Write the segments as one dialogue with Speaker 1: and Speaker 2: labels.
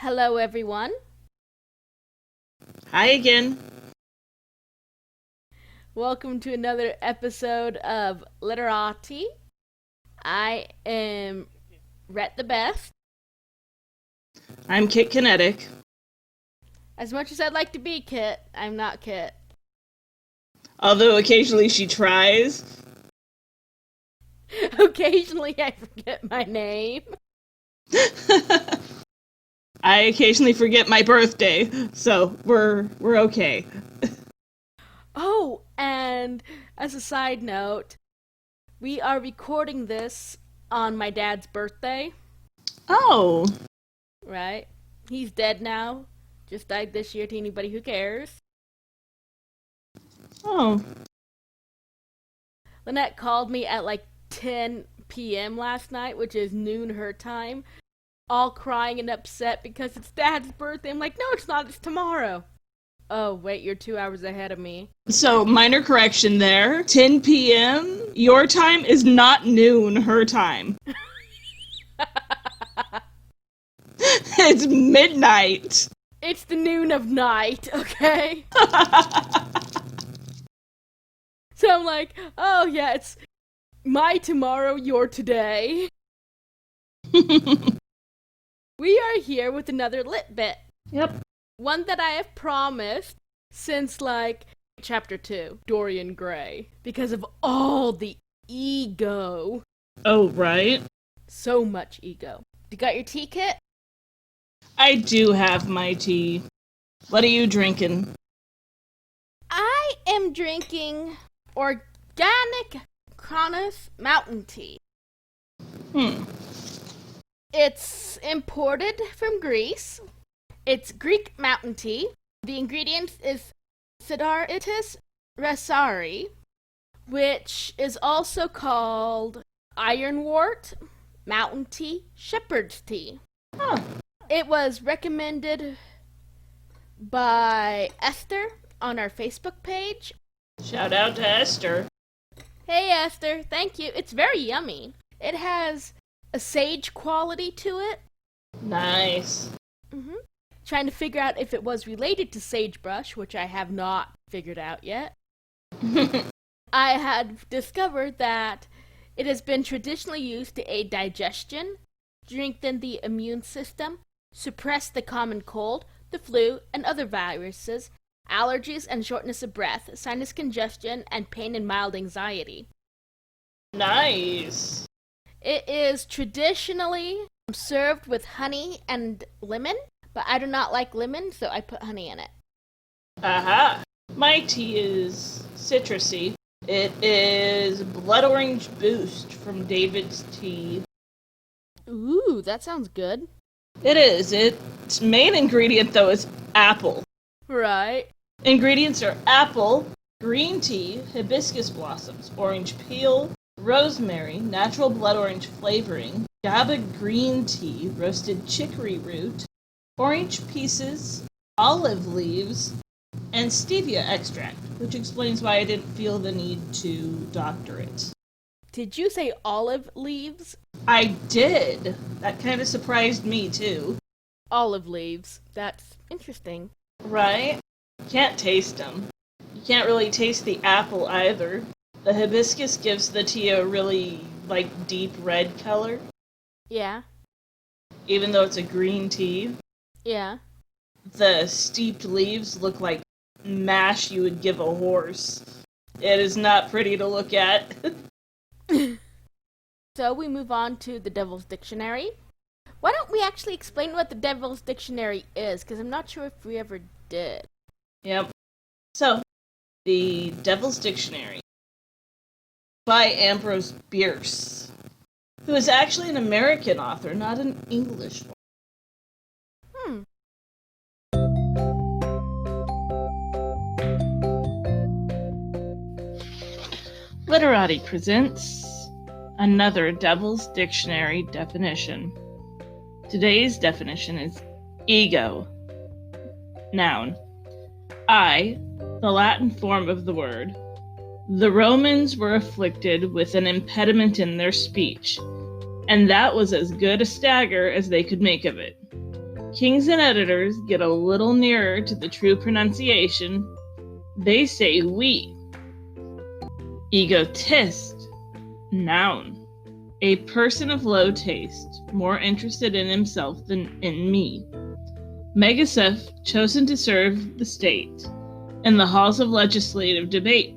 Speaker 1: Hello, everyone.
Speaker 2: Hi again.
Speaker 1: Welcome to another episode of Literati. I am Rettthebest.
Speaker 2: I'm Kit Kinetic.
Speaker 1: As much as I'd like to be Kit, I'm not Kit.
Speaker 2: Although occasionally she tries.
Speaker 1: Occasionally I forget my name.
Speaker 2: I occasionally forget my birthday, so we're okay.
Speaker 1: Oh, and as a side note, we are recording this on my dad's birthday.
Speaker 2: Oh.
Speaker 1: Right? He's dead now. Just died this year to anybody who cares.
Speaker 2: Oh.
Speaker 1: Lynette called me at like 10 p.m. last night, which is noon her time, all crying and upset because it's Dad's birthday. I'm like, no, it's not, it's tomorrow. Oh, wait, you're 2 hours ahead of me.
Speaker 2: So, minor correction there. 10 p.m. Your time is not noon her time. It's midnight.
Speaker 1: It's the noon of night, okay? So I'm like, oh yeah, it's my tomorrow, your today. We are here with another lit bit.
Speaker 2: Yep.
Speaker 1: One that I have promised since, like, chapter 2, Dorian Gray. Because of all the ego.
Speaker 2: Oh, right.
Speaker 1: So much ego. You got your tea, Kit?
Speaker 2: I do have my tea. What are you drinking?
Speaker 1: I am drinking organic Krinos mountain tea. It's imported from Greece. It's Greek mountain tea. The ingredient is Siddharithus resari, which is also called ironwort, mountain tea, shepherd's tea.
Speaker 2: Huh.
Speaker 1: It was recommended by Esther on our Facebook page.
Speaker 2: Shout out to Esther.
Speaker 1: Hey Esther, thank you. It's very yummy. It has a sage quality to it.
Speaker 2: Nice.
Speaker 1: Trying to figure out if it was related to sagebrush, which I have not figured out yet. I had discovered that it has been traditionally used to aid digestion, strengthen the immune system, suppress the common cold, the flu, and other viruses, allergies and shortness of breath, sinus congestion, and pain and mild anxiety.
Speaker 2: Nice.
Speaker 1: It is traditionally served with honey and lemon, but I do not like lemon, so I put honey in it.
Speaker 2: Aha. My tea is citrusy. It is Blood Orange Boost from David's Tea.
Speaker 1: Ooh, that sounds good.
Speaker 2: It is. Its main ingredient, though, is apple.
Speaker 1: Right.
Speaker 2: Ingredients are apple, green tea, hibiscus blossoms, orange peel, rosemary, natural blood orange flavoring, GABA green tea, roasted chicory root, orange pieces, olive leaves, and stevia extract, which explains why I didn't feel the need to doctor it.
Speaker 1: Did you say olive leaves?
Speaker 2: I did. That kind of surprised me, too.
Speaker 1: Olive leaves. That's interesting.
Speaker 2: Right? Can't taste them. You can't really taste the apple either. The hibiscus gives the tea a really, deep red color,
Speaker 1: Yeah.
Speaker 2: even though it's a green tea.
Speaker 1: Yeah.
Speaker 2: The steeped leaves look like mash you would give a horse. It is not pretty to look at.
Speaker 1: So we move on to the Devil's Dictionary. Why don't we actually explain what the Devil's Dictionary is? Because I'm not sure if we ever did.
Speaker 2: Yep. So, the Devil's Dictionary by Ambrose Bierce, who is actually an American author, not an English one. Literati presents another Devil's Dictionary definition. Today's definition is ego. Noun. I, the Latin form of the word. The Romans were afflicted with an impediment in their speech, and that was as good a stagger as they could make of it. kings and editors get a little nearer to the true pronunciation. They say we. Egotist. Noun. A person of low taste, more interested in himself than in me. Megaseph, chosen to serve the state in the halls of legislative debate.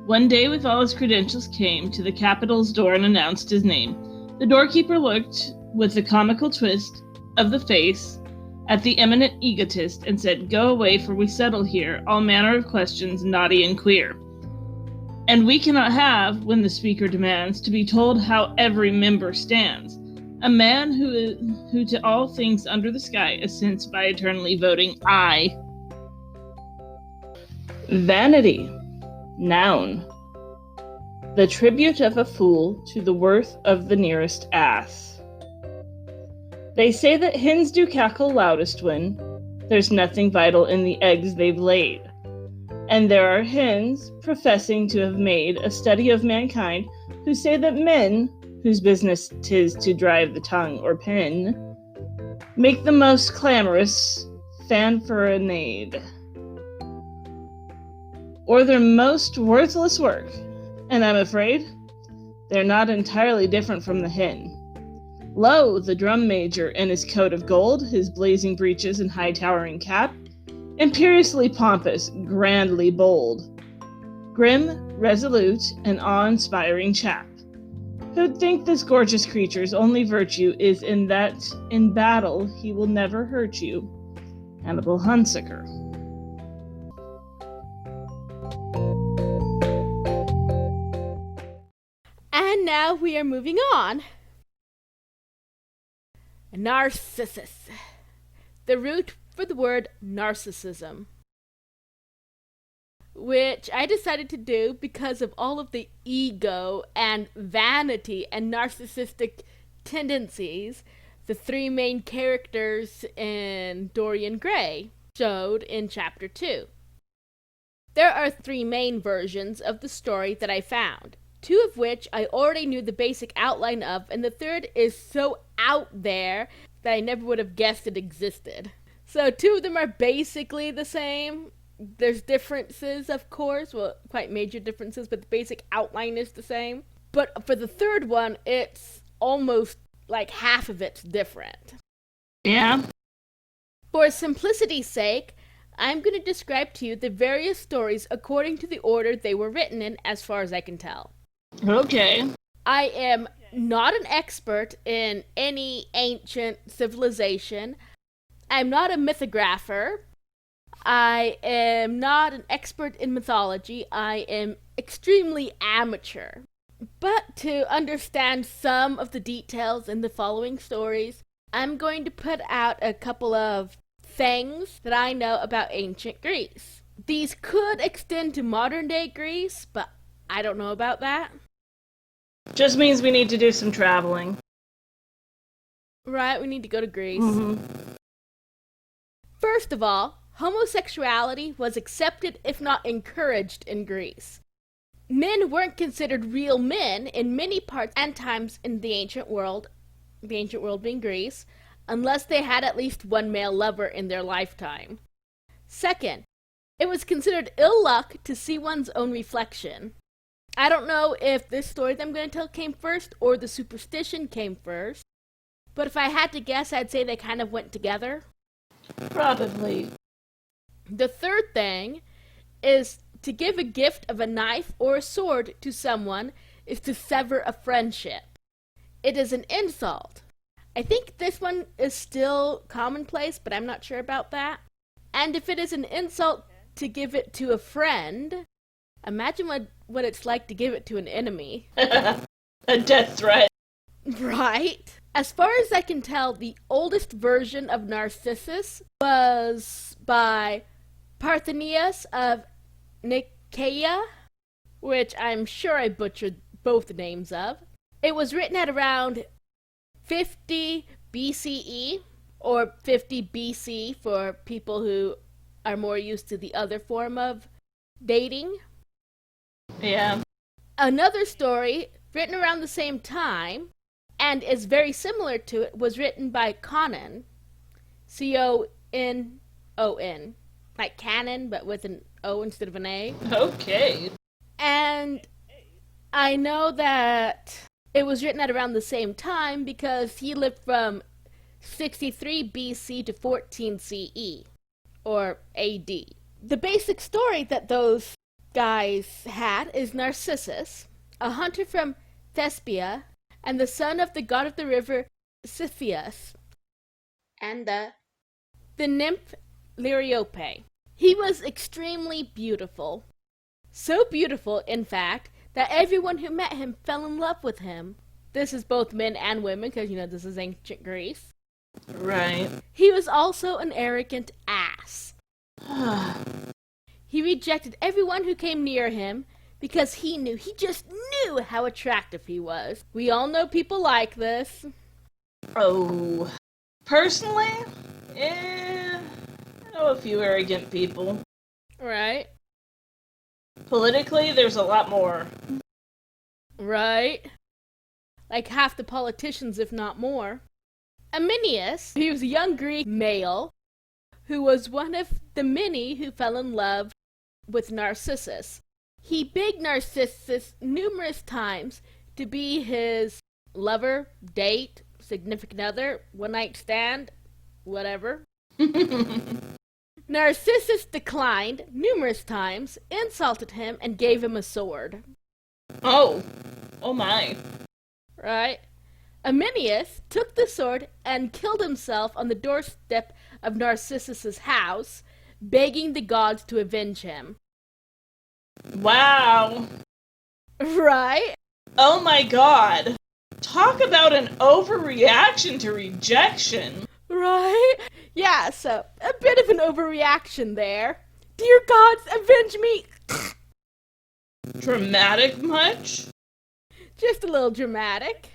Speaker 2: One day, with all his credentials, came to the Capitol's door and announced his name. The doorkeeper looked, with the comical twist of the face, at the eminent egotist and said, "Go away, for we settle here all manner of questions, naughty and queer. And we cannot have, when the speaker demands, to be told how every member stands. A man who to all things under the sky assents by eternally voting aye." Vanity. Noun. The tribute of a fool to the worth of the nearest ass. They say that hens do cackle loudest when there's nothing vital in the eggs they've laid. And there are hens, professing to have made a study of mankind, who say that men, whose business 'tis to drive the tongue or pen, make the most clamorous fanfaronade, or their most worthless work, and I'm afraid they're not entirely different from the hen. Lo, the drum major in his coat of gold, his blazing breeches and high towering cap, imperiously pompous, grandly bold, grim, resolute, and awe-inspiring chap. Who'd think this gorgeous creature's only virtue is in that in battle he will never hurt you? Hannibal Hunsaker.
Speaker 1: And now we are moving on. Narcissus. The root for the word narcissism, which I decided to do because of all of the ego and vanity and narcissistic tendencies the three main characters in Dorian Gray showed in Chapter 2. There are three main versions of the story that I found, two of which I already knew the basic outline of, and the third is so out there that I never would have guessed it existed. So two of them are basically the same. There's differences, of course, well, quite major differences, but the basic outline is the same. But for the third one, it's almost like half of it's different.
Speaker 2: Yeah.
Speaker 1: For simplicity's sake, I'm going to describe to you the various stories according to the order they were written in, as far as I can tell.
Speaker 2: Okay.
Speaker 1: I am not an expert in any ancient civilization. I'm not a mythographer. I am not an expert in mythology. I am extremely amateur. But to understand some of the details in the following stories, I'm going to put out a couple of things that I know about ancient Greece. These could extend to modern day Greece, but I don't know about that.
Speaker 2: Just means we need to do some traveling.
Speaker 1: Right, we need to go to Greece.
Speaker 2: Mm-hmm.
Speaker 1: First of all, homosexuality was accepted, if not encouraged, in Greece. Men weren't considered real men in many parts and times in the ancient world being Greece, unless they had at least one male lover in their lifetime. Second, it was considered ill luck to see one's own reflection. I don't know if this story that I'm going to tell came first or the superstition came first, but if I had to guess, I'd say they kind of went together.
Speaker 2: Probably.
Speaker 1: The third thing is to give a gift of a knife or a sword to someone is to sever a friendship. It is an insult. I think this one is still commonplace, but I'm not sure about that. And if it is an insult to give it to a friend, imagine what it's like to give it to an enemy.
Speaker 2: A death threat.
Speaker 1: Right? As far as I can tell, the oldest version of Narcissus was by Parthenius of Nicaea, which I'm sure I butchered both the names of. It was written at around 50 BCE, or 50 BC for people who are more used to the other form of dating.
Speaker 2: Yeah.
Speaker 1: Another story, written around the same time, and is very similar to it, was written by Conan. Conon. Like canon, but with an O instead of an A.
Speaker 2: Okay.
Speaker 1: And I know that it was written at around the same time because he lived from 63 BC to 14 CE, or AD. The basic story that those guys had is Narcissus, a hunter from Thespia, and the son of the god of the river Cepheus, and the nymph Liriope. He was extremely beautiful. So beautiful, in fact, that everyone who met him fell in love with him. This is both men and women, because, this is ancient Greece.
Speaker 2: Right.
Speaker 1: He was also an arrogant ass. He rejected everyone who came near him because he just knew how attractive he was. We all know people like this.
Speaker 2: Oh. Personally, I know a few arrogant people.
Speaker 1: Right.
Speaker 2: Politically, there's a lot more.
Speaker 1: Right. Like half the politicians, if not more. Aminius, he was a young Greek male who was one of the many who fell in love with Narcissus. He begged Narcissus numerous times to be his lover, date, significant other, one-night stand, whatever. Narcissus declined numerous times, insulted him, and gave him a sword.
Speaker 2: Oh my.
Speaker 1: Right? Aminius took the sword and killed himself on the doorstep of Narcissus's house, begging the gods to avenge him.
Speaker 2: Wow.
Speaker 1: Right?
Speaker 2: Oh my god. Talk about an overreaction to rejection.
Speaker 1: Right? Yeah, so a bit of an overreaction there. Dear gods, avenge me!
Speaker 2: Dramatic much?
Speaker 1: Just a little dramatic.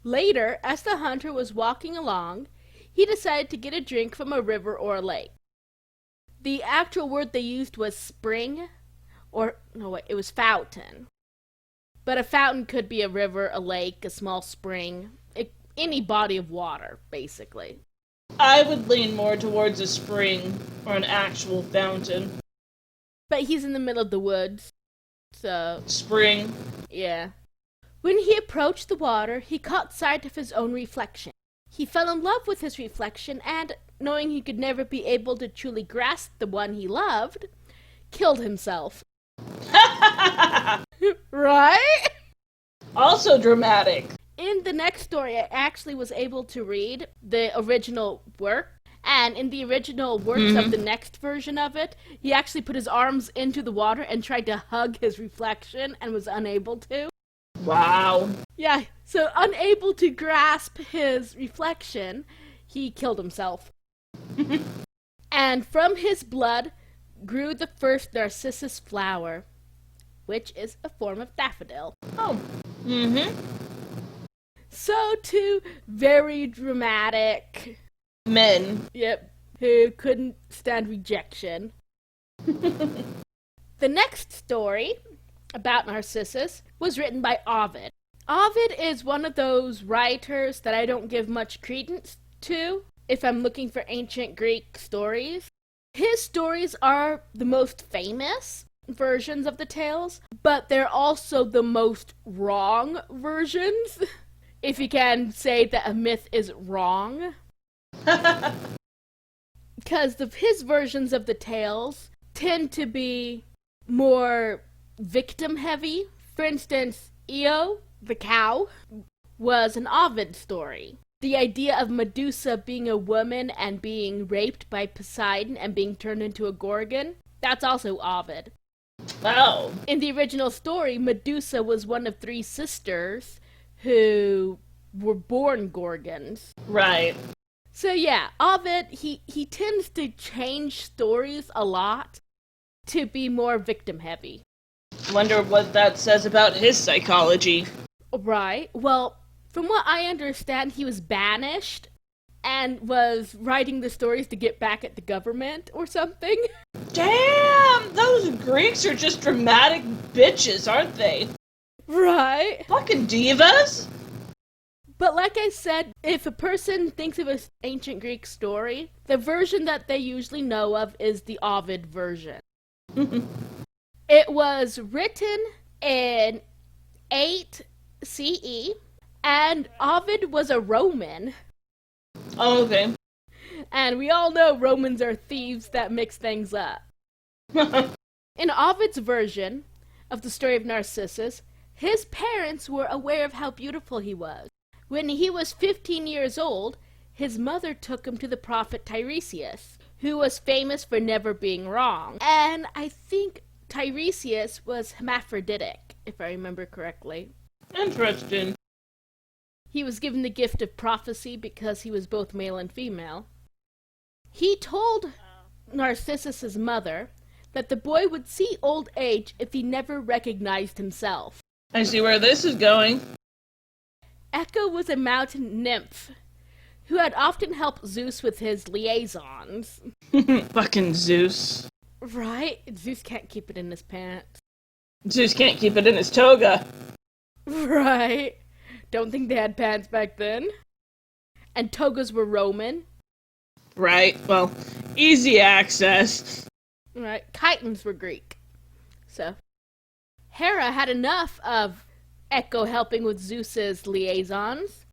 Speaker 1: Later, as the hunter was walking along, he decided to get a drink from a river or a lake. The actual word they used was spring, it was fountain. But a fountain could be a river, a lake, a small spring, any body of water, basically.
Speaker 2: I would lean more towards a spring or an actual fountain.
Speaker 1: But he's in the middle of the woods, so...
Speaker 2: Spring.
Speaker 1: Yeah. When he approached the water, he caught sight of his own reflection. He fell in love with his reflection and, knowing he could never be able to truly grasp the one he loved, killed himself. Right?
Speaker 2: Also dramatic.
Speaker 1: In the next story, I actually was able to read the original work. And in the original works of the next version of it, he actually put his arms into the water and tried to hug his reflection and was unable to.
Speaker 2: Wow.
Speaker 1: Yeah, so unable to grasp his reflection, he killed himself. And from his blood grew the first Narcissus flower, which is a form of daffodil.
Speaker 2: Oh.
Speaker 1: So two very dramatic
Speaker 2: men.
Speaker 1: Yep, who couldn't stand rejection. The next story about Narcissus was written by Ovid. Ovid is one of those writers that I don't give much credence to if I'm looking for ancient Greek stories. His stories are the most famous versions of the tales, but they're also the most wrong versions, if you can say that a myth is wrong. Because his versions of the tales tend to be more victim-heavy. For instance, Io, the cow, was an Ovid story. The idea of Medusa being a woman and being raped by Poseidon and being turned into a gorgon, that's also Ovid.
Speaker 2: Oh.
Speaker 1: In the original story, Medusa was one of 3 sisters who were born gorgons.
Speaker 2: Right.
Speaker 1: So yeah, Ovid, he tends to change stories a lot to be more victim-heavy.
Speaker 2: Wonder what that says about his psychology.
Speaker 1: Right. Well, from what I understand, he was banished and was writing the stories to get back at the government or something.
Speaker 2: Damn! Those Greeks are just dramatic bitches, aren't they?
Speaker 1: Right.
Speaker 2: Fucking divas!
Speaker 1: But like I said, if a person thinks of an ancient Greek story, the version that they usually know of is the Ovid version. It was written in 8 CE, and Ovid was a Roman.
Speaker 2: Oh, okay.
Speaker 1: And we all know Romans are thieves that mix things up. In Ovid's version of the story of Narcissus, his parents were aware of how beautiful he was. When he was 15 years old, his mother took him to the prophet Tiresias, who was famous for never being wrong. And I think Tiresias was hermaphroditic, if I remember correctly.
Speaker 2: Interesting.
Speaker 1: He was given the gift of prophecy because he was both male and female. He told Narcissus' mother that the boy would see old age if he never recognized himself.
Speaker 2: I see where this is going.
Speaker 1: Echo was a mountain nymph who had often helped Zeus with his liaisons.
Speaker 2: Fucking Zeus.
Speaker 1: Right? Zeus can't keep it in his pants.
Speaker 2: Zeus can't keep it in his toga.
Speaker 1: Right. Don't think they had pants back then. And togas were Roman.
Speaker 2: Right, well, easy access.
Speaker 1: Right. Chitons were Greek. So, Hera had enough of Echo helping with Zeus's liaisons,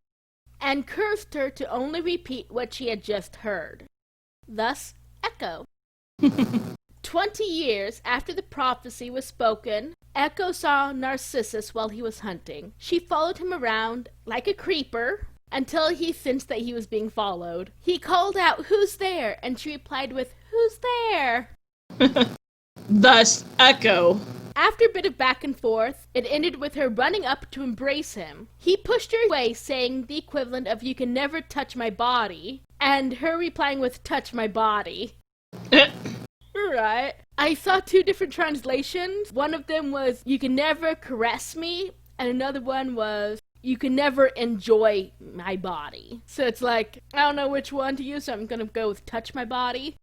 Speaker 1: and cursed her to only repeat what she had just heard. Thus, Echo. 20 years after the prophecy was spoken, Echo saw Narcissus while he was hunting. She followed him around like a creeper until he sensed that he was being followed. He called out, "Who's there?" And she replied with, "Who's there?"
Speaker 2: Thus, Echo.
Speaker 1: After a bit of back and forth, it ended with her running up to embrace him. He pushed her away, saying the equivalent of "you can never touch my body," and her replying with "touch my body." Right. I saw 2 different translations. One of them was "you can never caress me," and another one was "you can never enjoy my body." So it's like, I don't know which one to use, so I'm gonna go with "touch my body."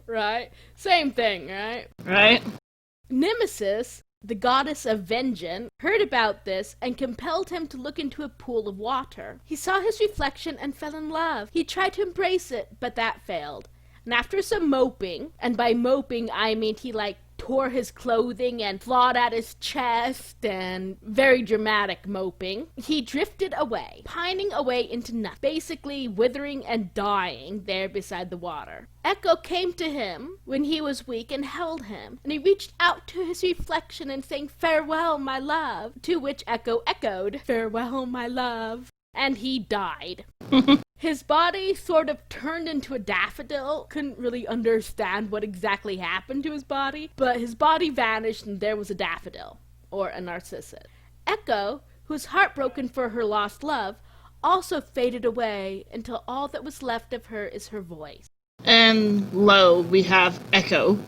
Speaker 1: Right? Same thing, right?
Speaker 2: Right?
Speaker 1: Nemesis, the goddess of vengeance, heard about this and compelled him to look into a pool of water. He saw his reflection and fell in love. He tried to embrace it, but that failed. And after some moping, and by moping I mean he tore his clothing and clawed at his chest, and very dramatic moping, he drifted away, pining away into nothing, basically withering and dying there beside the water. Echo came to him when he was weak and held him, and he reached out to his reflection and sang, "Farewell, my love," to which Echo echoed, "Farewell, my love," and he died. His body sort of turned into a daffodil. Couldn't really understand what exactly happened to his body, but his body vanished and there was a daffodil, or a narcissus. Echo, who was heartbroken for her lost love, also faded away until all that was left of her is her voice.
Speaker 2: And lo, we have Echo.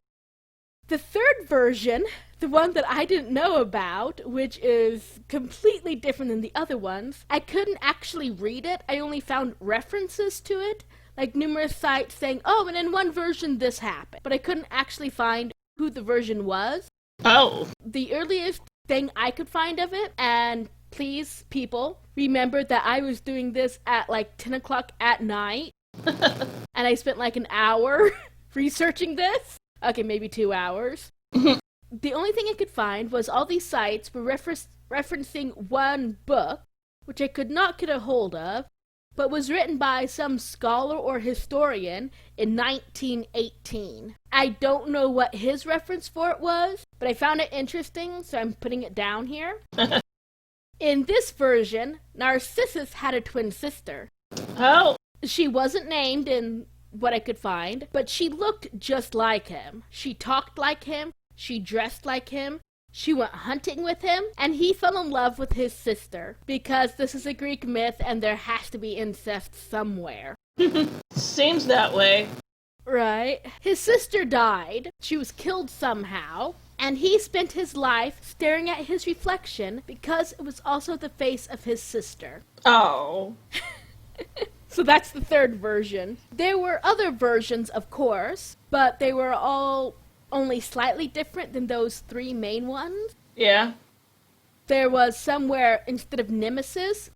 Speaker 1: The third version, the one that I didn't know about, which is completely different than the other ones, I couldn't actually read it. I only found references to it, like numerous sites saying, "Oh, and in one version this happened." But I couldn't actually find who the version was.
Speaker 2: Oh.
Speaker 1: The earliest thing I could find of it, and please, people, remember that I was doing this at 10 o'clock at night, and I spent an hour researching this. Okay, maybe 2 hours. The only thing I could find was all these sites were referencing one book, which I could not get a hold of, but was written by some scholar or historian in 1918. I don't know what his reference for it was, but I found it interesting, so I'm putting it down here. In this version, Narcissus had a twin sister.
Speaker 2: Oh.
Speaker 1: She wasn't named in what I could find, but she looked just like him. She talked like him, she dressed like him, she went hunting with him, and he fell in love with his sister, because this is a Greek myth and there has to be incest somewhere.
Speaker 2: Seems that way.
Speaker 1: Right. His sister died, she was killed somehow, and he spent his life staring at his reflection because it was also the face of his sister.
Speaker 2: Oh.
Speaker 1: So that's the third version. There were other versions, of course, but they were all only slightly different than those 3 main ones.
Speaker 2: Yeah.
Speaker 1: There was somewhere, instead of Nemesis,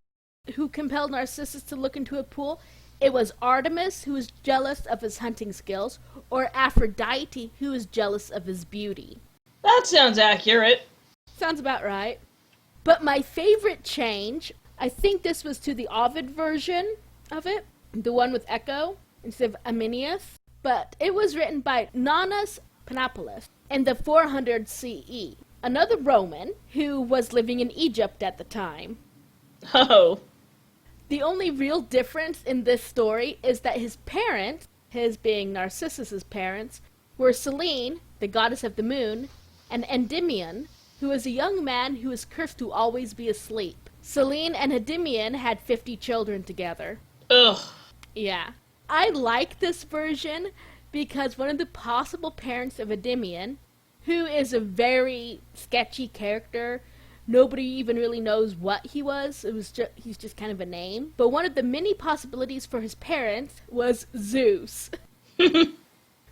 Speaker 1: who compelled Narcissus to look into a pool, it was Artemis, who was jealous of his hunting skills, or Aphrodite, who was jealous of his beauty.
Speaker 2: That sounds accurate.
Speaker 1: Sounds about right. But my favorite change, I think this was to the Ovid version of it, the one with Echo instead of Aminius. But it was written by Nonnus Panopoulos in the 400 CE, another Roman who was living in Egypt at the time.
Speaker 2: Oh.
Speaker 1: The only real difference in this story is that his parents, his being Narcissus's parents, were Selene, the goddess of the moon, and Endymion, who was a young man who was cursed to always be asleep. Selene and Endymion had 50 children together.
Speaker 2: Ugh.
Speaker 1: Yeah. I like this version because one of the possible parents of Endymion, who is a very sketchy character, nobody even really knows what he was. He's just kind of a name. But one of the many possibilities for his parents was Zeus.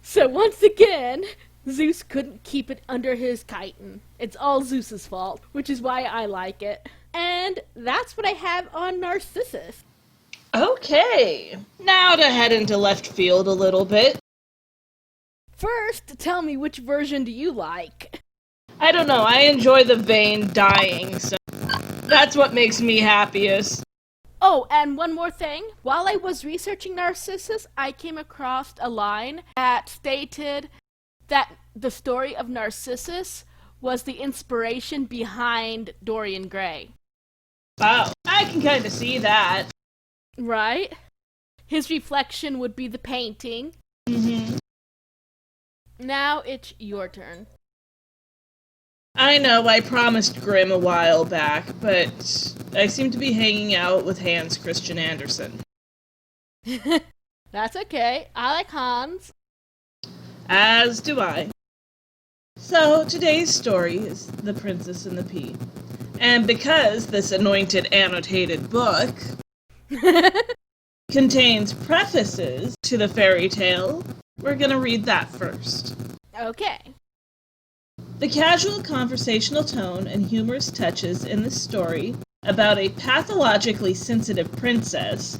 Speaker 1: So once again, Zeus couldn't keep it under his chitin. It's all Zeus's fault, which is why I like it. And that's what I have on Narcissus.
Speaker 2: Okay. Now to head into left field a little bit.
Speaker 1: First, tell me, which version do you like?
Speaker 2: I don't know, I enjoy the Vayne dying, so that's what makes me happiest.
Speaker 1: Oh, and one more thing. While I was researching Narcissus, I came across a line that stated that the story of Narcissus was the inspiration behind Dorian Gray.
Speaker 2: Wow, I can kind of see that.
Speaker 1: Right? His reflection would be the painting.
Speaker 2: Mm-hmm.
Speaker 1: Now it's your turn.
Speaker 2: I know, I promised Grimm a while back, but I seem to be hanging out with Hans Christian Andersen.
Speaker 1: That's okay. I like Hans.
Speaker 2: As do I. So, today's story is The Princess and the Pea. And because this anointed annotated book contains prefaces to the fairy tale, we're gonna read that first.
Speaker 1: Okay.
Speaker 2: The casual conversational tone and humorous touches in this story about a pathologically sensitive princess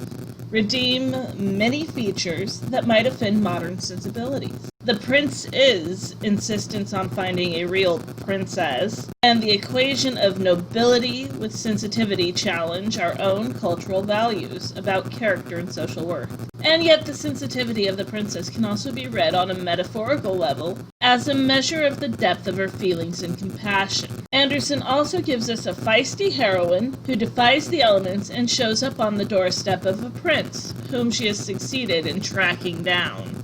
Speaker 2: redeem many features that might offend modern sensibilities. The prince's insistence on finding a real princess and the equation of nobility with sensitivity challenge our own cultural values about character and social worth. And yet the sensitivity of the princess can also be read on a metaphorical level as a measure of the depth of her feelings and compassion. Andersen also gives us a feisty heroine who defies the elements and shows up on the doorstep of a prince, whom she has succeeded in tracking down.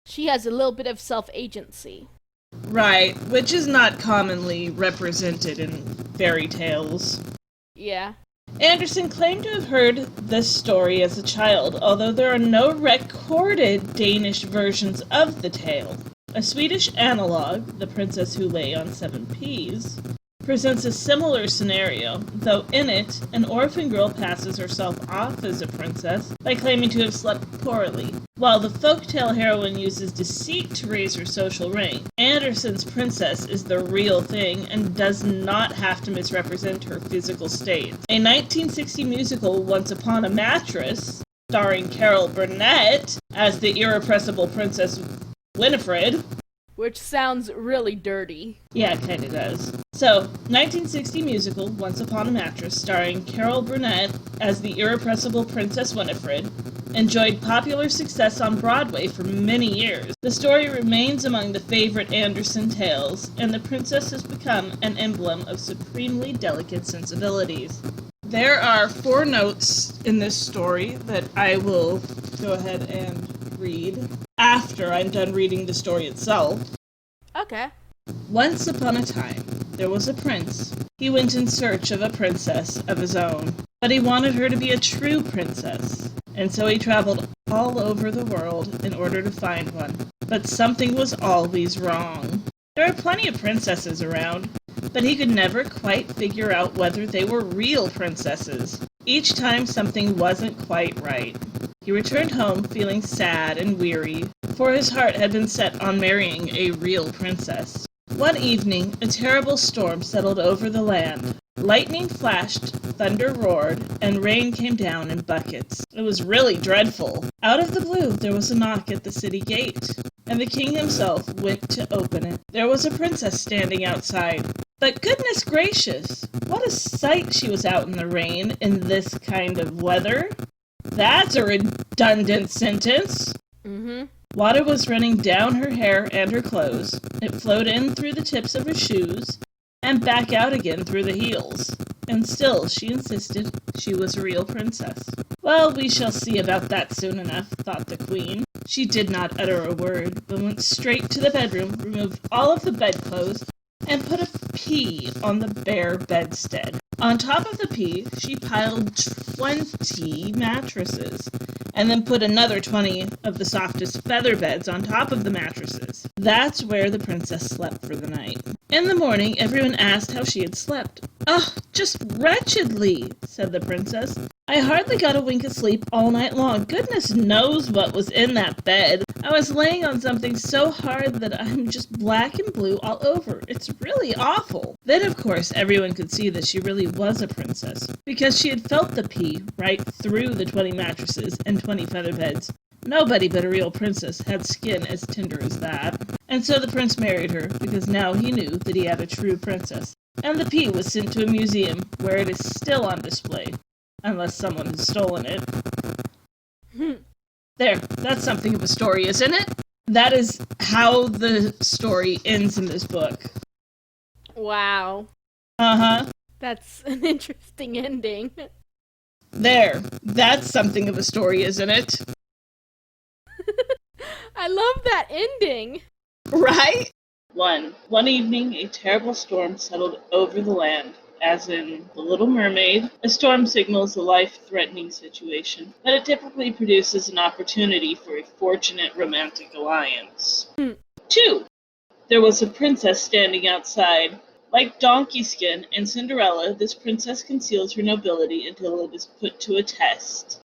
Speaker 1: She has a little bit of self-agency.
Speaker 2: Right, which is not commonly represented in fairy tales.
Speaker 1: Yeah.
Speaker 2: Andersen claimed to have heard this story as a child, although there are no recorded Danish versions of the tale. A Swedish analog, The Princess Who Lay on 7 Peas, presents a similar scenario, though in it, an orphan girl passes herself off as a princess by claiming to have slept poorly. While the folktale heroine uses deceit to raise her social rank, Andersen's princess is the real thing and does not have to misrepresent her physical state. A 1960 musical, Once Upon a Mattress, starring Carol Burnett as the irrepressible Princess Winifred.
Speaker 1: Which sounds really dirty.
Speaker 2: Yeah, it kinda does. So, 1960 musical, Once Upon a Mattress, starring Carol Burnett as the irrepressible Princess Winifred, enjoyed popular success on Broadway for many years. The story remains among the favorite Andersen tales, and the princess has become an emblem of supremely delicate sensibilities. There are 4 notes in this story that I will go ahead and read after I'm done reading the story itself.
Speaker 1: Okay.
Speaker 2: Once upon a time, there was a prince. He went in search of a princess of his own, but he wanted her to be a true princess, and so he traveled all over the world in order to find one. But something was always wrong. There are plenty of princesses around, but he could never quite figure out whether they were real princesses. Each time something wasn't quite right. He returned home feeling sad and weary, for his heart had been set on marrying a real princess. One evening, a terrible storm settled over the land. Lightning flashed, thunder roared, and rain came down in buckets. It was really dreadful. Out of the blue, there was a knock at the city gate, and the king himself went to open it. There was a princess standing outside. But goodness gracious, what a sight she was out in the rain in this kind of weather. That's a redundant sentence. Water was running down her hair and her clothes. It flowed in through the tips of her shoes and back out again through the heels. And still she insisted she was a real princess. Well, we shall see about that soon enough, thought the queen. She did not utter a word, but went straight to the bedroom, removed all of the bedclothes, and put a pea on the bare bedstead. On top of the pea, she piled 20 mattresses, and then put another 20 of the softest feather beds on top of the mattresses. That's where the princess slept for the night. In the morning, everyone asked how she had slept. "Oh, just wretchedly," said the princess. "I hardly got a wink of sleep all night long. Goodness knows what was in that bed. I was laying on something so hard that I'm just black and blue all over. It's really awful." Then, of course, everyone could see that she really was a princess, because she had felt the pea right through the 20 mattresses and 20 feather beds. Nobody but a real princess had skin as tender as that. And so the prince married her, because now he knew that he had a true princess. And the pea was sent to a museum, where it is still on display. Unless someone has stolen it. There, that's something of a story, isn't it? That is how the story ends in this book.
Speaker 1: Wow.
Speaker 2: Uh-huh.
Speaker 1: That's an interesting ending.
Speaker 2: There, that's something of a story, isn't it?
Speaker 1: I love that ending.
Speaker 2: Right? One evening, a terrible storm settled over the land. As in The Little Mermaid, a storm signals a life-threatening situation, but it typically produces an opportunity for a fortunate romantic alliance. 2. There was a princess standing outside. Like Donkey Skin and Cinderella, this princess conceals her nobility until it is put to a test.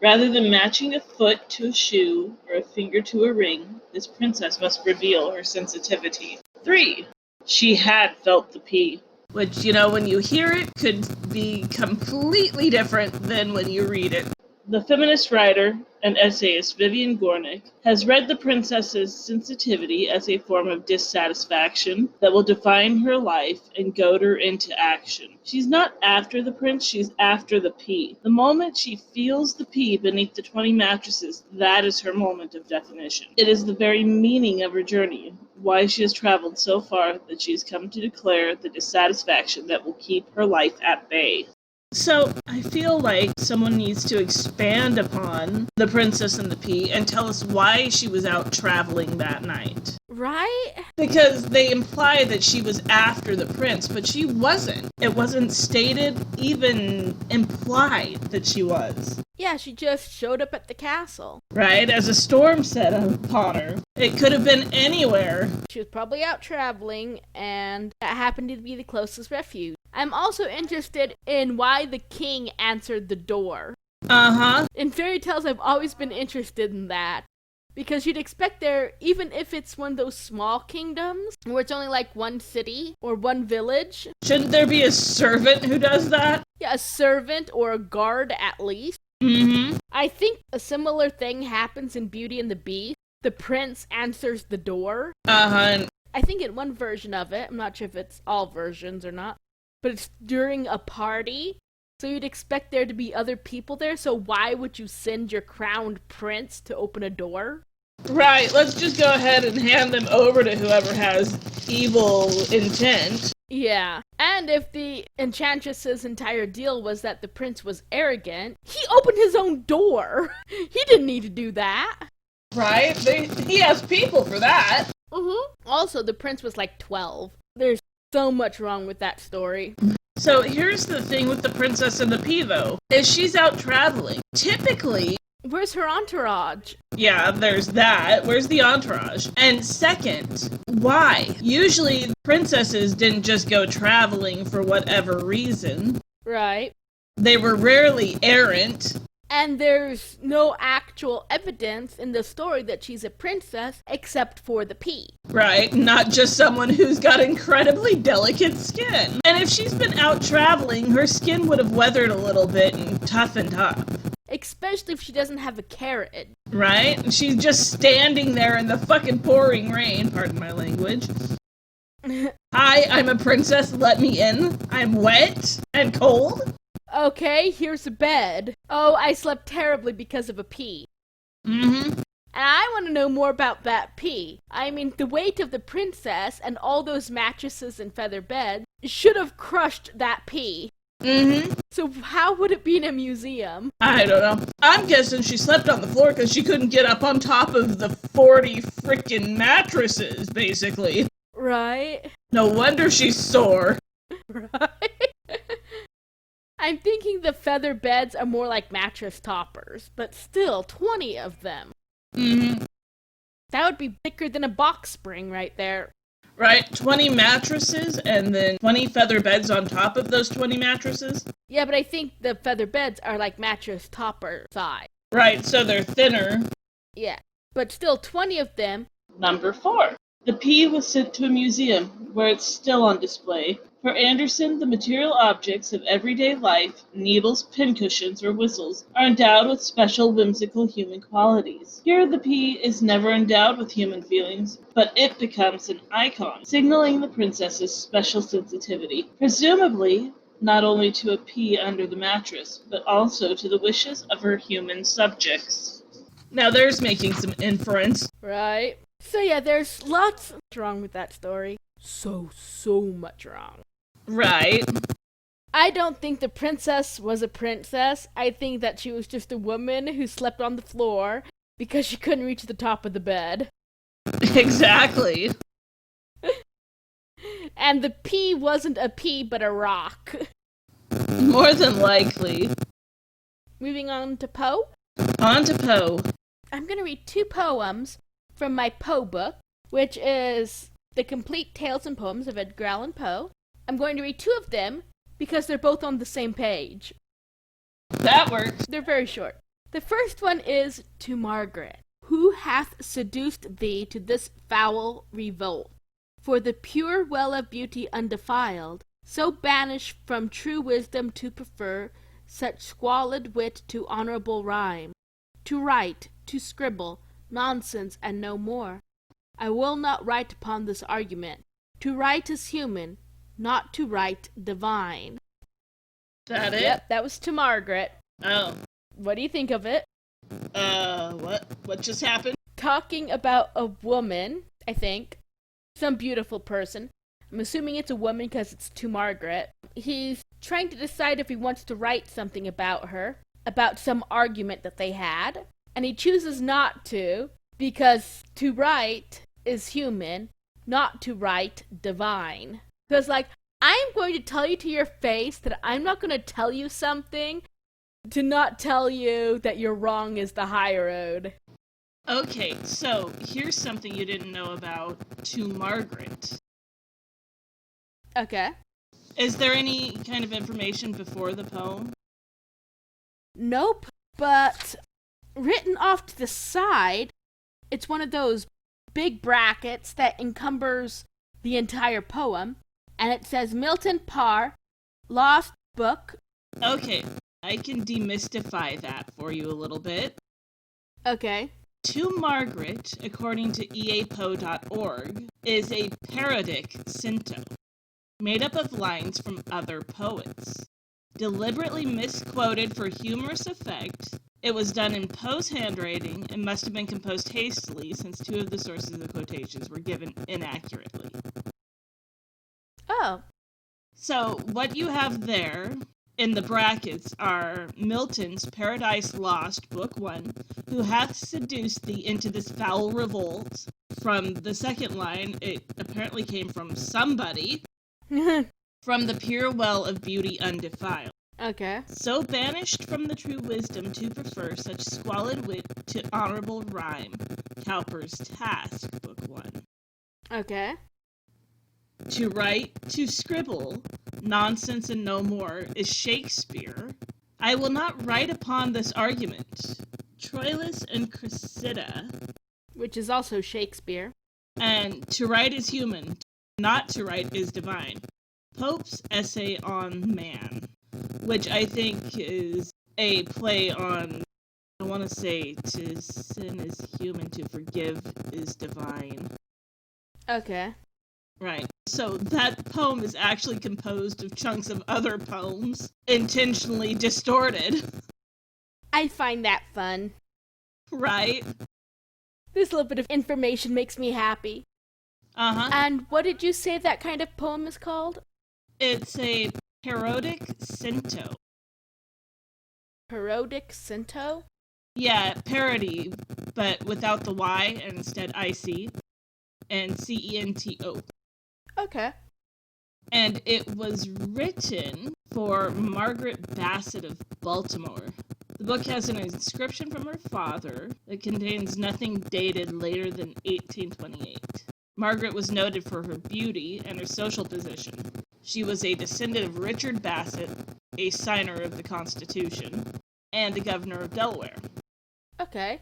Speaker 2: Rather than matching a foot to a shoe or a finger to a ring, this princess must reveal her sensitivity. 3. She had felt the pea. Which, when you hear it, could be completely different than when you read it. The feminist writer and essayist Vivian Gornick has read the princess's sensitivity as a form of dissatisfaction that will define her life and goad her into action. She's not after the prince, she's after the pea. The moment she feels the pea beneath the 20 mattresses, that is her moment of definition. It is the very meaning of her journey, why she has traveled so far that she has come to declare the dissatisfaction that will keep her life at bay. So, I feel like someone needs to expand upon The Princess and the Pea and tell us why she was out traveling that night.
Speaker 1: Right?
Speaker 2: Because they imply that she was after the prince, but she wasn't. It wasn't stated, even implied that she was.
Speaker 1: Yeah, she just showed up at the castle.
Speaker 2: Right? As a storm set upon her. It could have been anywhere.
Speaker 1: She was probably out traveling, and that happened to be the closest refuge. I'm also interested in why the king answered the door.
Speaker 2: Uh-huh.
Speaker 1: In fairy tales, I've always been interested in that. Because you'd expect there, even if it's one of those small kingdoms, where it's only like one city or one village.
Speaker 2: Shouldn't there be a servant who does that?
Speaker 1: Yeah, a servant or a guard at least.
Speaker 2: Mm-hmm.
Speaker 1: I think a similar thing happens in Beauty and the Beast. The prince answers the door.
Speaker 2: Uh-huh.
Speaker 1: I think in one version of it, I'm not sure if it's all versions or not, but it's during a party. So you'd expect there to be other people there, so why would you send your crowned prince to open a door?
Speaker 2: Right, let's just go ahead and hand them over to whoever has evil intent.
Speaker 1: Yeah, and if the enchantress's entire deal was that the prince was arrogant, he opened his own door. He didn't need to do that.
Speaker 2: Right, he has people for that.
Speaker 1: Also, the prince was like 12. There's so much wrong with that story.
Speaker 2: So here's the thing with the Princess and the Pea, though, is she's out traveling. Typically...
Speaker 1: Where's her entourage?
Speaker 2: Yeah, there's that. Where's the entourage? And second, why? Usually, princesses didn't just go traveling for whatever reason.
Speaker 1: Right.
Speaker 2: They were rarely errant.
Speaker 1: And there's no actual evidence in the story that she's a princess except for the P.
Speaker 2: Right, not just someone who's got incredibly delicate skin. And if she's been out traveling, her skin would have weathered a little bit and toughened up.
Speaker 1: Especially if she doesn't have a carrot.
Speaker 2: Right? She's just standing there in the fucking pouring rain, pardon my language. Hi, I'm a princess, let me in. I'm wet and cold.
Speaker 1: Okay, here's a bed. Oh, I slept terribly because of a P.
Speaker 2: Mm-hmm.
Speaker 1: And I want to know more about that P. I mean, the weight of the princess and all those mattresses and feather beds should have crushed that P.
Speaker 2: Mm-hmm.
Speaker 1: So how would it be in a museum?
Speaker 2: I don't know. I'm guessing she slept on the floor because she couldn't get up on top of the 40 frickin' mattresses, basically.
Speaker 1: Right?
Speaker 2: No wonder she's sore.
Speaker 1: Right? I'm thinking the feather beds are more like mattress toppers, but still, 20 of them.
Speaker 2: Mm-hmm.
Speaker 1: That would be thicker than a box spring right there.
Speaker 2: Right, 20 mattresses and then 20 feather beds on top of those 20 mattresses?
Speaker 1: Yeah, but I think the feather beds are like mattress topper size.
Speaker 2: Right, so they're thinner.
Speaker 1: Yeah, but still 20 of them.
Speaker 2: Number 4. The P was sent to a museum, where it's still on display. For Anderson, the material objects of everyday life, needles, pincushions, or whistles, are endowed with special whimsical human qualities. Here, the P is never endowed with human feelings, but it becomes an icon, signaling the princess's special sensitivity, presumably not only to a P under the mattress, but also to the wishes of her human subjects. Now there's making some inference.
Speaker 1: Right. So yeah, there's lots wrong with that story. So much wrong.
Speaker 2: Right.
Speaker 1: I don't think the princess was a princess. I think that she was just a woman who slept on the floor because she couldn't reach the top of the bed.
Speaker 2: Exactly.
Speaker 1: And the P wasn't a P but a rock.
Speaker 2: More than likely.
Speaker 1: Moving on to Poe.
Speaker 2: On to Poe.
Speaker 1: I'm going to read 2 poems from my Poe book, which is The Complete Tales and Poems of Edgar Allan Poe. I'm going to read 2 of them because they're both on the same page.
Speaker 2: That works.
Speaker 1: They're very short. The first one is To Margaret. Who hath seduced thee to this foul revolt? For the pure well of beauty undefiled, so banished from true wisdom to prefer such squalid wit to honorable rhyme. To write, to scribble, nonsense and no more. I will not write upon this argument. To write is human, not to write divine.
Speaker 2: That it?
Speaker 1: Yep, that was To Margaret.
Speaker 2: Oh.
Speaker 1: What do you think of it?
Speaker 2: What just happened?
Speaker 1: Talking about a woman, I think. Some beautiful person. I'm assuming it's a woman because it's To Margaret. He's trying to decide if he wants to write something about her, about some argument that they had, and he chooses not to because to write is human, not to write divine. Because, like, I'm going to tell you to your face that I'm not going to tell you something to not tell you that you're wrong is the high road.
Speaker 2: Okay, so here's something you didn't know about To Margaret.
Speaker 1: Okay.
Speaker 2: Is there any kind of information before the poem?
Speaker 1: Nope, but written off to the side, it's one of those big brackets that encumbers the entire poem, and it says Milton Parr, Lost Book.
Speaker 2: Okay, I can demystify that for you a little bit.
Speaker 1: Okay.
Speaker 2: To Margaret, according to eapoe.org, is a parodic cinto, made up of lines from other poets. Deliberately misquoted for humorous effect, it was done in Poe's handwriting and must have been composed hastily since 2 of the sources of the quotations were given inaccurately.
Speaker 1: Oh.
Speaker 2: So, what you have there in the brackets are Milton's Paradise Lost, Book 1, who hath seduced thee into this foul revolt. From the second line, it apparently came from somebody. From the pure well of beauty undefiled.
Speaker 1: Okay.
Speaker 2: So banished from the true wisdom to prefer such squalid wit to honorable rhyme. Cowper's Task, Book 1.
Speaker 1: Okay.
Speaker 2: To write, to scribble, nonsense and no more is Shakespeare. I will not write upon this argument. Troilus and Cressida.
Speaker 1: Which is also Shakespeare.
Speaker 2: And to write is human, not to write is divine. Pope's essay on man, which I think is a play on, I want to say, to sin is human, to forgive is divine.
Speaker 1: Okay.
Speaker 2: Right. So that poem is actually composed of chunks of other poems, intentionally distorted.
Speaker 1: I find that fun.
Speaker 2: Right?
Speaker 1: This little bit of information makes me happy.
Speaker 2: Uh-huh.
Speaker 1: And what did you say that kind of poem is called?
Speaker 2: It's a parodic cento.
Speaker 1: Parodic cento?
Speaker 2: Yeah, parody, but without the Y, and instead IC, and CENTO.
Speaker 1: Okay.
Speaker 2: And it was written for Margaret Bassett of Baltimore. The book has an inscription from her father that contains nothing dated later than 1828. Margaret was noted for her beauty and her social position. She was a descendant of Richard Bassett, a signer of the Constitution, and the governor of Delaware.
Speaker 1: Okay.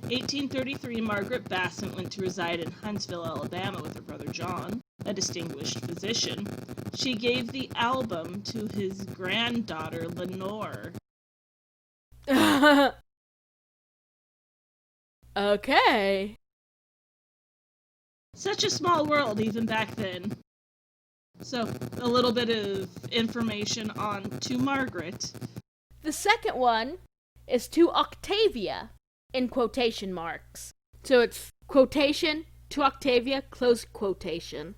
Speaker 2: 1833, Margaret Bassett went to reside in Huntsville, Alabama with her brother John, a distinguished physician. She gave the album to his granddaughter, Lenore.
Speaker 1: Okay.
Speaker 2: Such a small world even back then. So, a little bit of information on To Margaret.
Speaker 1: The second one is To Octavia, in quotation marks. So it's quotation, To Octavia, close quotation.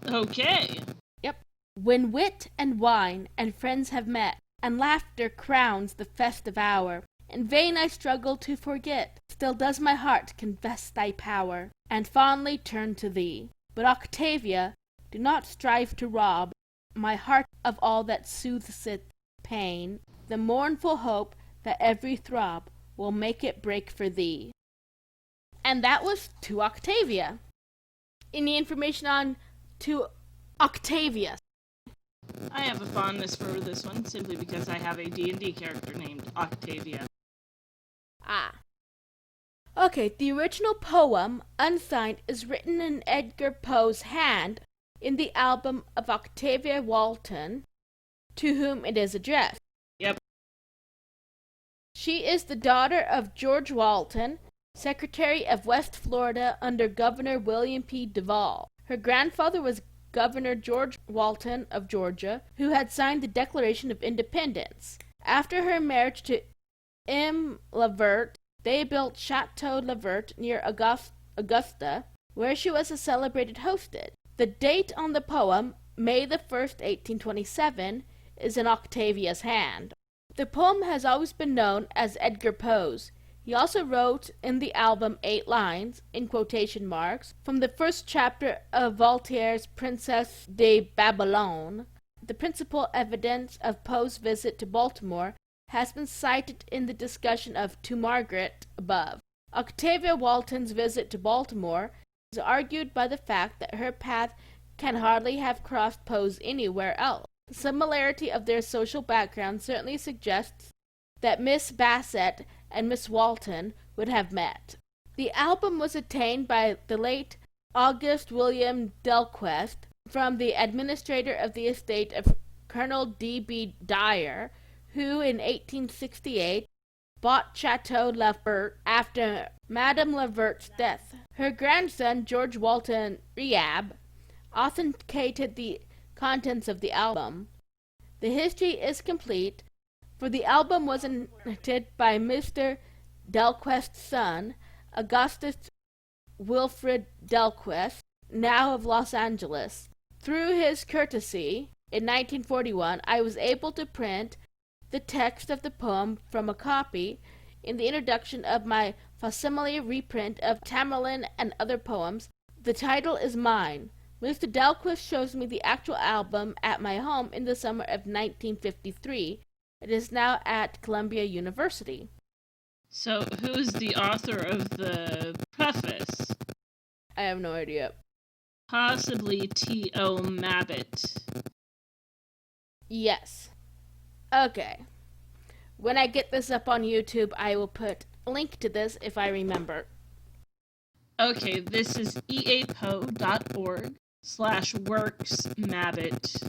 Speaker 2: Okay.
Speaker 1: Yep. When wit and wine and friends have met, and laughter crowns the festive hour, in vain I struggle to forget, still does my heart confess thy power, and fondly turn to thee. But Octavia, do not strive to rob my heart of all that soothes its pain, the mournful hope that every throb will make it break for thee. And that was To Octavia. Any information on To Octavia?
Speaker 2: I have a fondness for this one, simply because I have a D&D character named Octavia.
Speaker 1: Ah. Okay, the original poem, unsigned, is written in Edgar Poe's hand in the album of Octavia Walton, to whom it is addressed.
Speaker 2: Yep.
Speaker 1: She is the daughter of George Walton, Secretary of West Florida under Governor William P. Duvall. Her grandfather was Governor George Walton of Georgia, who had signed the Declaration of Independence. After her marriage to M. Levert, they built Chateau Levert near Augusta, where she was a celebrated hostess. The date on the poem, May the 1st, 1827, is in Octavia's hand. The poem has always been known as Edgar Poe's. He also wrote in the album 8 lines, in quotation marks, from the first chapter of Voltaire's Princess de Babylone. The principal evidence of Poe's visit to Baltimore has been cited in the discussion of To Margaret above. Octavia Walton's visit to Baltimore is argued by the fact that her path can hardly have crossed Poe's anywhere else. The similarity of their social background certainly suggests that Miss Bassett and Miss Walton would have met. The album was obtained by the late August William Delquest from the administrator of the estate of Colonel D.B. Dyer, who in 1868 bought Chateau Levert after Madame Levert's death. Her grandson, George Walton Rehab, authenticated the contents of the album. The history is complete, for the album was edited by Mr. Delquest's son, Augustus Wilfrid Delquest, now of Los Angeles. Through his courtesy, in 1941, I was able to print the text of the poem from a copy in the introduction of my facsimile reprint of Tamerlane and Other Poems. The title is mine. Mr. Delquist shows me the actual album at my home in the summer of 1953. It is now at Columbia University.
Speaker 2: So, who's the author of the preface?
Speaker 1: I have no idea.
Speaker 2: Possibly T.O. Mabbitt.
Speaker 1: Yes. Okay. When I get this up on YouTube, I will put a link to this if I remember.
Speaker 2: Okay, this is eapo.org/worksmabbit.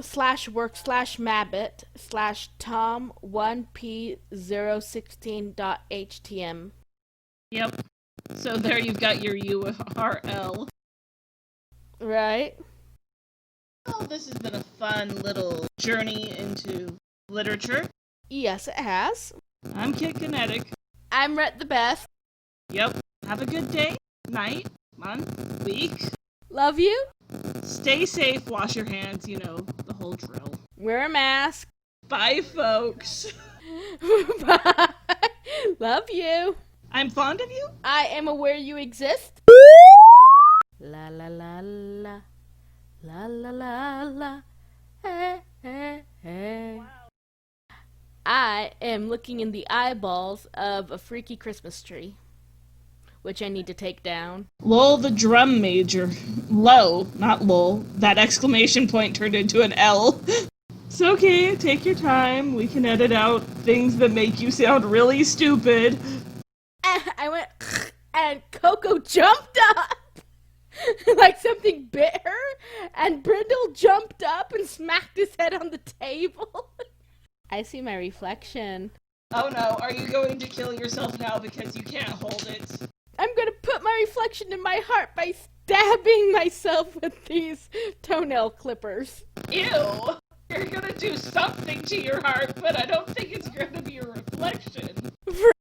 Speaker 1: /work/mabbit/tom1p016.htm.
Speaker 2: Yep. So there you've got your URL.
Speaker 1: Right?
Speaker 2: Well, this has been a fun little journey into literature.
Speaker 1: Yes, it has.
Speaker 2: I'm Kit Kinetic.
Speaker 1: I'm Rettthebest.
Speaker 2: Yep. Have a good day, night, month, week.
Speaker 1: Love you.
Speaker 2: Stay safe, wash your hands, the whole drill.
Speaker 1: Wear a mask.
Speaker 2: Bye, folks.
Speaker 1: Bye. Love you.
Speaker 2: I'm fond of you.
Speaker 1: I am aware you exist. La la la la. La la la la. Hey, hey, hey. Wow. I am looking in the eyeballs of a freaky Christmas tree, which I need to take down.
Speaker 2: Lol the drum major. Low, not lol. That exclamation point turned into an L. It's okay, take your time. We can edit out things that make you sound really stupid.
Speaker 1: I went, and Coco jumped up like something bit her, and Brindle jumped up and smacked his head on the table. I see my reflection.
Speaker 2: Oh no, are you going to kill yourself now because you can't hold it?
Speaker 1: I'm gonna put my reflection in my heart by stabbing myself with these toenail clippers.
Speaker 2: Ew! You're gonna do something to your heart, but I don't think it's gonna be a reflection.